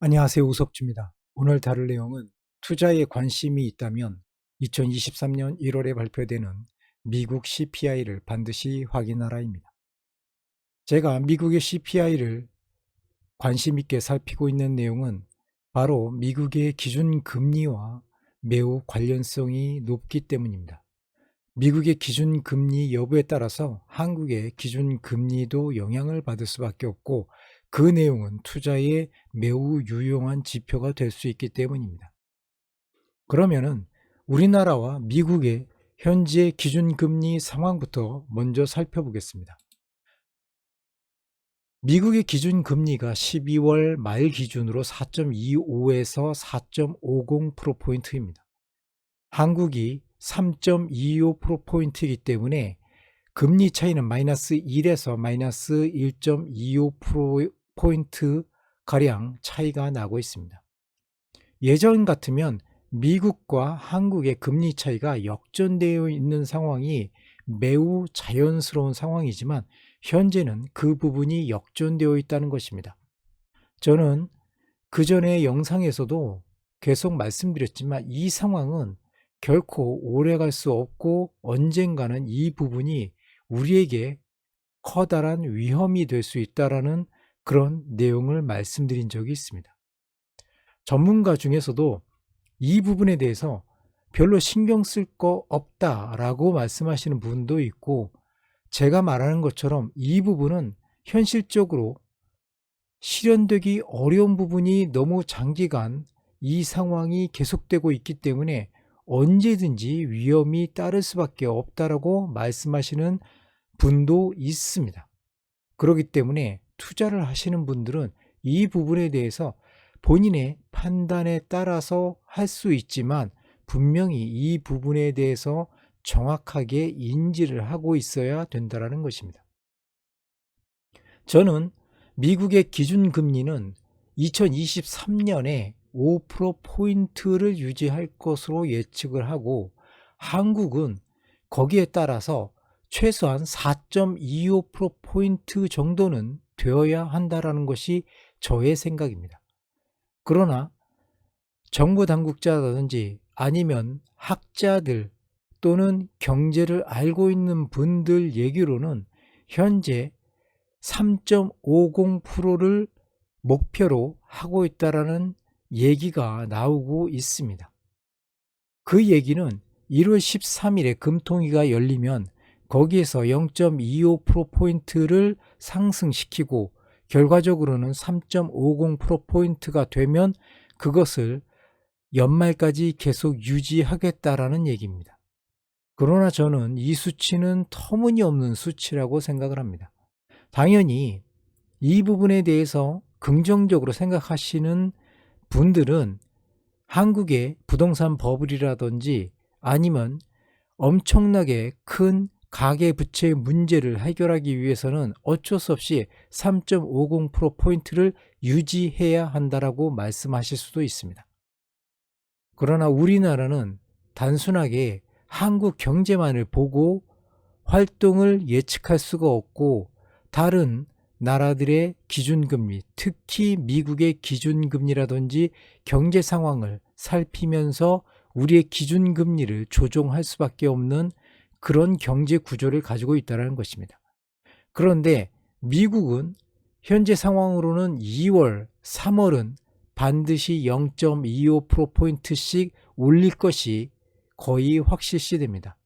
안녕하세요. 우석주입니다. 오늘 다룰 내용은 투자에 관심이 있다면 2023년 1월에 발표되는 미국 CPI를 반드시 확인하라입니다. 제가 미국의 CPI를 관심 있게 살피고 있는 내용은 바로 미국의 기준금리와 매우 관련성이 높기 때문입니다. 미국의 기준금리 여부에 따라서 한국의 기준금리도 영향을 받을 수밖에 없고, 그 내용은 투자에 매우 유용한 지표가 될 수 있기 때문입니다. 그러면은 우리나라와 미국의 현재 기준금리 상황부터 먼저 살펴보겠습니다. 미국의 기준금리가 12월 말 기준으로 4.25에서 4.50%포인트입니다. 한국이 3.25%포인트이기 때문에 금리 차이는 마이너스 1에서 마이너스 1.25%포인트 가량 차이가 나고 있습니다. 예전 같으면 미국과 한국의 금리 차이가 역전되어 있는 상황이 매우 자연스러운 상황이지만, 현재는 그 부분이 역전되어 있다는 것입니다. 저는 그 전에 영상에서도 계속 말씀드렸지만, 이 상황은 결코 오래 갈 수 없고 언젠가는 이 부분이 우리에게 커다란 위험이 될 수 있다라는 그런 내용을 말씀드린 적이 있습니다. 전문가 중에서도 이 부분에 대해서 별로 신경 쓸 거 없다라고 말씀하시는 분도 있고, 제가 말하는 것처럼 이 부분은 현실적으로 실현되기 어려운 부분이 너무 장기간 이 상황이 계속되고 있기 때문에 언제든지 위험이 따를 수밖에 없다라고 말씀하시는 분도 있습니다. 그렇기 때문에 투자를 하시는 분들은 이 부분에 대해서 본인의 판단에 따라서 할 수 있지만, 분명히 이 부분에 대해서 정확하게 인지를 하고 있어야 된다는 것입니다. 저는 미국의 기준금리는 2023년에 5%포인트를 유지할 것으로 예측을 하고, 한국은 거기에 따라서 최소한 4.25%포인트 정도는 되어야 한다는 것이 저의 생각입니다. 그러나 정부 당국자라든지 아니면 학자들 또는 경제를 알고 있는 분들 얘기로는 현재 3.50%를 목표로 하고 있다라는 얘기가 나오고 있습니다. 그 얘기는 1월 13일에 금통위가 열리면 거기에서 0.25%포인트를 상승시키고, 결과적으로는 3.50%포인트가 되면 그것을 연말까지 계속 유지하겠다라는 얘기입니다. 그러나 저는 이 수치는 터무니없는 수치라고 생각을 합니다. 당연히 이 부분에 대해서 긍정적으로 생각하시는 분들은 한국의 부동산 버블이라든지 아니면 엄청나게 큰 가계부채 문제를 해결하기 위해서는 어쩔 수 없이 3.50%포인트를 유지해야 한다라고 말씀하실 수도 있습니다. 그러나 우리나라는 단순하게 한국 경제만을 보고 활동을 예측할 수가 없고, 다른 나라들의 기준금리, 특히 미국의 기준금리라든지 경제 상황을 살피면서 우리의 기준금리를 조정할 수밖에 없는 그런 경제 구조를 가지고 있다는 것입니다. 그런데 미국은 현재 상황으로는 2월, 3월은 반드시 0.25%포인트씩 올릴 것이 거의 확실시됩니다.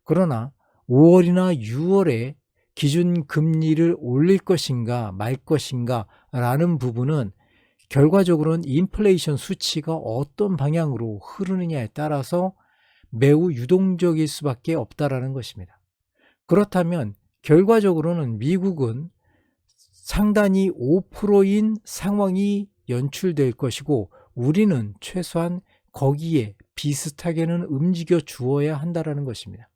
그러나 5월이나 6월에 기준금리를 올릴 것인가 말 것인가 라는 부분은 결과적으로는 인플레이션 수치가 어떤 방향으로 흐르느냐에 따라서 매우 유동적일 수밖에 없다라는 것입니다. 그렇다면 결과적으로는 미국은 상단이 5%인 상황이 연출될 것이고, 우리는 최소한 거기에 비슷하게는 움직여 주어야 한다는 것입니다.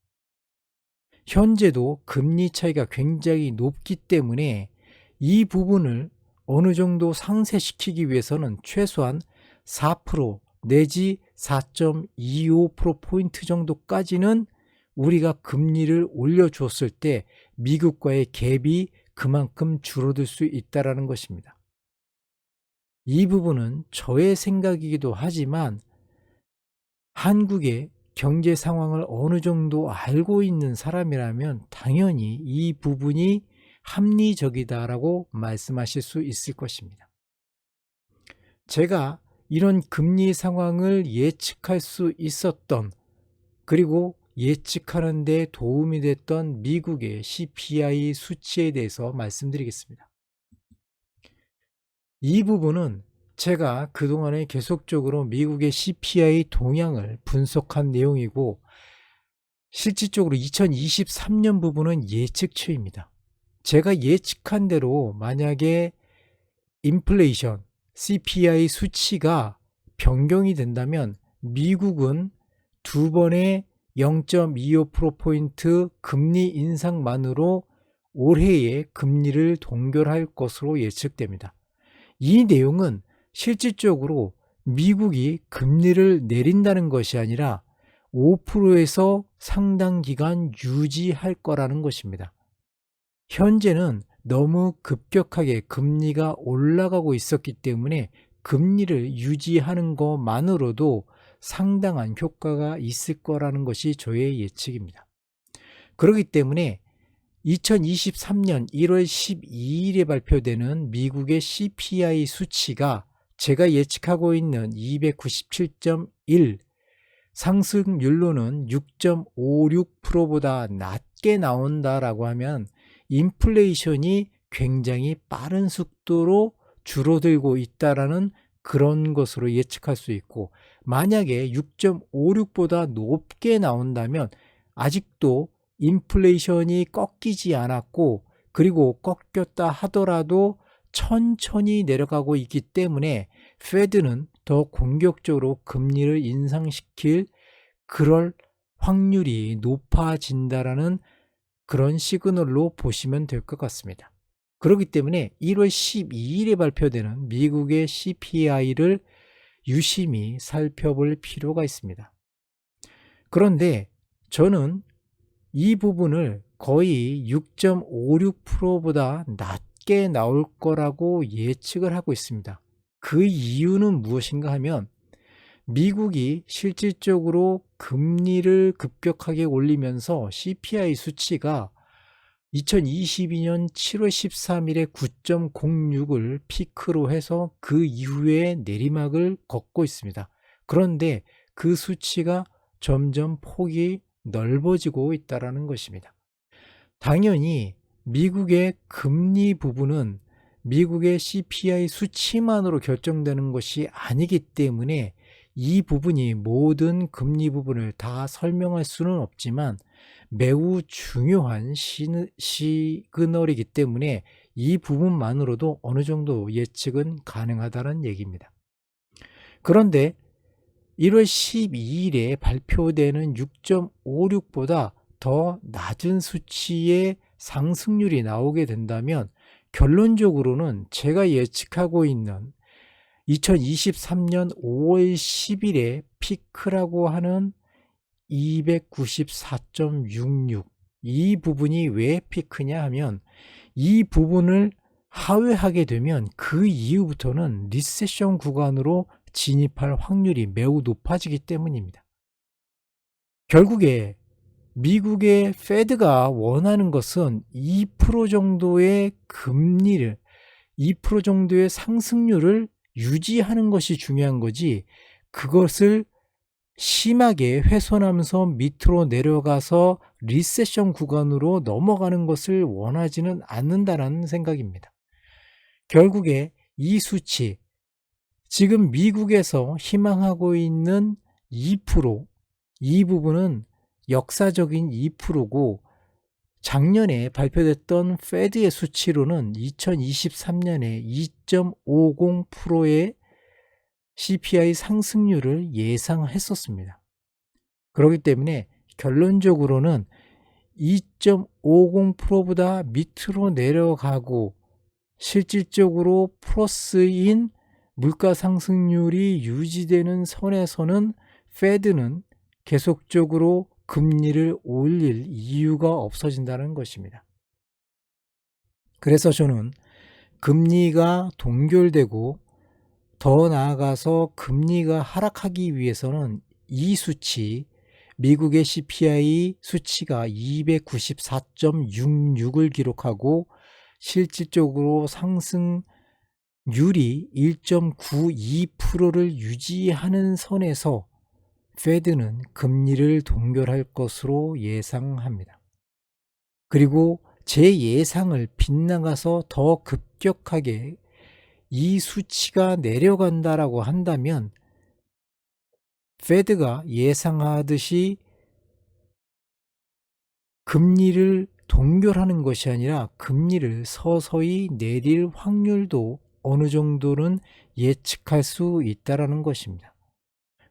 현재도 금리 차이가 굉장히 높기 때문에 이 부분을 어느 정도 상쇄시키기 위해서는 최소한 4% 내지 4.25%포인트 정도까지는 우리가 금리를 올려주었을 때 미국과의 갭이 그만큼 줄어들 수 있다는 것입니다. 이 부분은 저의 생각이기도 하지만 한국의 경제 상황을 어느 정도 알고 있는 사람이라면 당연히 이 부분이 합리적이다라고 말씀하실 수 있을 것입니다. 제가 이런 금리 상황을 예측할 수 있었던, 그리고 예측하는 데 도움이 됐던 미국의 CPI 수치에 대해서 말씀드리겠습니다. 이 부분은 제가 그동안에 계속적으로 미국의 CPI 동향을 분석한 내용이고, 실질적으로 2023년 부분은 예측치입니다. 제가 예측한 대로 만약에 인플레이션, CPI 수치가 변경이 된다면 미국은 두 번의 0.25%포인트 금리 인상만으로 올해의 금리를 동결할 것으로 예측됩니다. 이 내용은 실질적으로 미국이 금리를 내린다는 것이 아니라 5%에서 상당 기간 유지할 거라는 것입니다. 현재는 너무 급격하게 금리가 올라가고 있었기 때문에 금리를 유지하는 것만으로도 상당한 효과가 있을 거라는 것이 저의 예측입니다. 그렇기 때문에 2023년 1월 12일에 발표되는 미국의 CPI 수치가 제가 예측하고 있는 297.1, 상승률로는 6.56%보다 낮게 나온다라고 하면 인플레이션이 굉장히 빠른 속도로 줄어들고 있다라는 그런 것으로 예측할 수 있고, 만약에 6.56보다 높게 나온다면 아직도 인플레이션이 꺾이지 않았고, 그리고 꺾였다 하더라도 천천히 내려가고 있기 때문에 페드는 더 공격적으로 금리를 인상시킬 그럴 확률이 높아진다라는 그런 시그널로 보시면 될 것 같습니다. 그렇기 때문에 1월 12일에 발표되는 미국의 CPI를 유심히 살펴볼 필요가 있습니다. 그런데 저는 이 부분을 거의 6.56%보다 낮게 나올 거라고 예측을 하고 있습니다. 그 이유는 무엇인가 하면 미국이 실질적으로 금리를 급격하게 올리면서 CPI 수치가 2022년 7월 13일에 9.06을 피크로 해서 그 이후에 내리막을 걷고 있습니다. 그런데 그 수치가 점점 폭이 넓어지고 있다는 것입니다. 당연히 미국의 금리 부분은 미국의 CPI 수치만으로 결정되는 것이 아니기 때문에 이 부분이 모든 금리 부분을 다 설명할 수는 없지만 매우 중요한 시그널이기 때문에 이 부분만으로도 어느 정도 예측은 가능하다는 얘기입니다. 그런데 1월 12일에 발표되는 6.56보다 더 낮은 수치의 상승률이 나오게 된다면 결론적으로는 제가 예측하고 있는 2023년 5월 10일에 피크라고 하는 294.66, 이 부분이 왜 피크냐 하면 이 부분을 하회하게 되면 그 이후부터는 리세션 구간으로 진입할 확률이 매우 높아지기 때문입니다. 결국에 미국의 페드가 원하는 것은 2% 정도의 금리를, 2% 정도의 상승률을 유지하는 것이 중요한 거지, 그것을 심하게 훼손하면서 밑으로 내려가서 리세션 구간으로 넘어가는 것을 원하지는 않는다라는 생각입니다. 결국에 이 수치, 지금 미국에서 희망하고 있는 2%, 이 부분은 역사적인 2%고 작년에 발표됐던 페드의 수치로는 2023년에 2.50%의 CPI 상승률을 예상했었습니다. 그렇기 때문에 결론적으로는 2.50%보다 밑으로 내려가고 실질적으로 플러스인 물가 상승률이 유지되는 선에서는 페드는 계속적으로 금리를 올릴 이유가 없어진다는 것입니다. 그래서 저는 금리가 동결되고 더 나아가서 금리가 하락하기 위해서는 이 수치, 미국의 CPI 수치가 294.66을 기록하고 실질적으로 상승률이 1.92%를 유지하는 선에서 페드는 금리를 동결할 것으로 예상합니다. 그리고 제 예상을 빗나가서 더 급격하게 이 수치가 내려간다라고 한다면 페드가 예상하듯이 금리를 동결하는 것이 아니라 금리를 서서히 내릴 확률도 어느 정도는 예측할 수 있다라는 것입니다.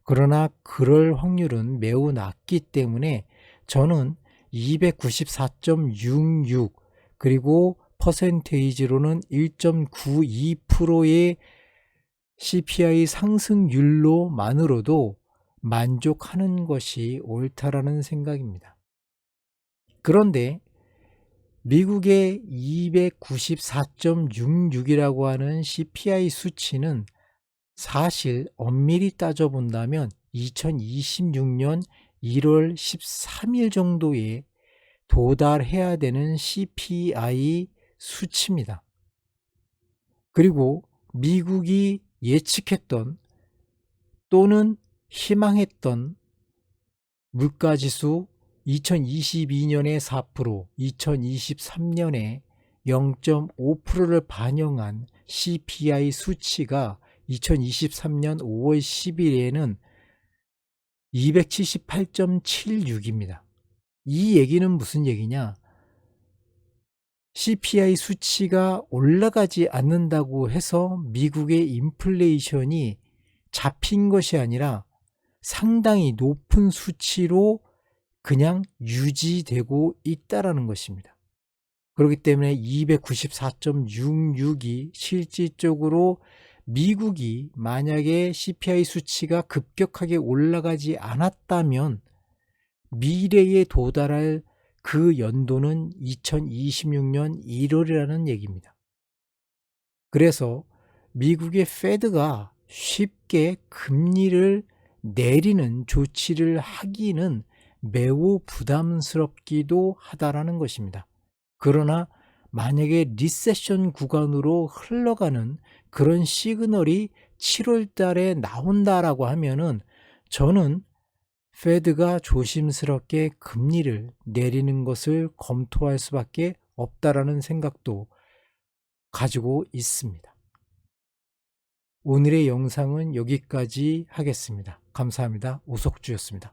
그러나 그럴 확률은 매우 낮기 때문에 저는 294.66 그리고 퍼센테이지로는 1.92%의 CPI 상승률로만으로도 만족하는 것이 옳다라는 생각입니다. 그런데 미국의 294.66이라고 하는 CPI 수치는 사실 엄밀히 따져본다면 2026년 1월 13일 정도에 도달해야 되는 CPI 수치입니다. 그리고 미국이 예측했던 또는 희망했던 물가지수 2022년에 4%, 2023년에 0.5%를 반영한 CPI 수치가 2023년 5월 10일에는 278.76입니다. 이 얘기는 무슨 얘기냐? CPI 수치가 올라가지 않는다고 해서 미국의 인플레이션이 잡힌 것이 아니라 상당히 높은 수치로 그냥 유지되고 있다라는 것입니다. 그렇기 때문에 294.66이 실질적으로 미국이 만약에 CPI 수치가 급격하게 올라가지 않았다면 미래에 도달할 그 연도는 2026년 1월이라는 얘기입니다. 그래서 미국의 페드가 쉽게 금리를 내리는 조치를 하기는 매우 부담스럽기도 하다라는 것입니다. 그러나 만약에 리세션 구간으로 흘러가는 그런 시그널이 7월 달에 나온다라고 하면은 저는 페드가 조심스럽게 금리를 내리는 것을 검토할 수밖에 없다라는 생각도 가지고 있습니다. 오늘의 영상은 여기까지 하겠습니다. 감사합니다. 오석주였습니다.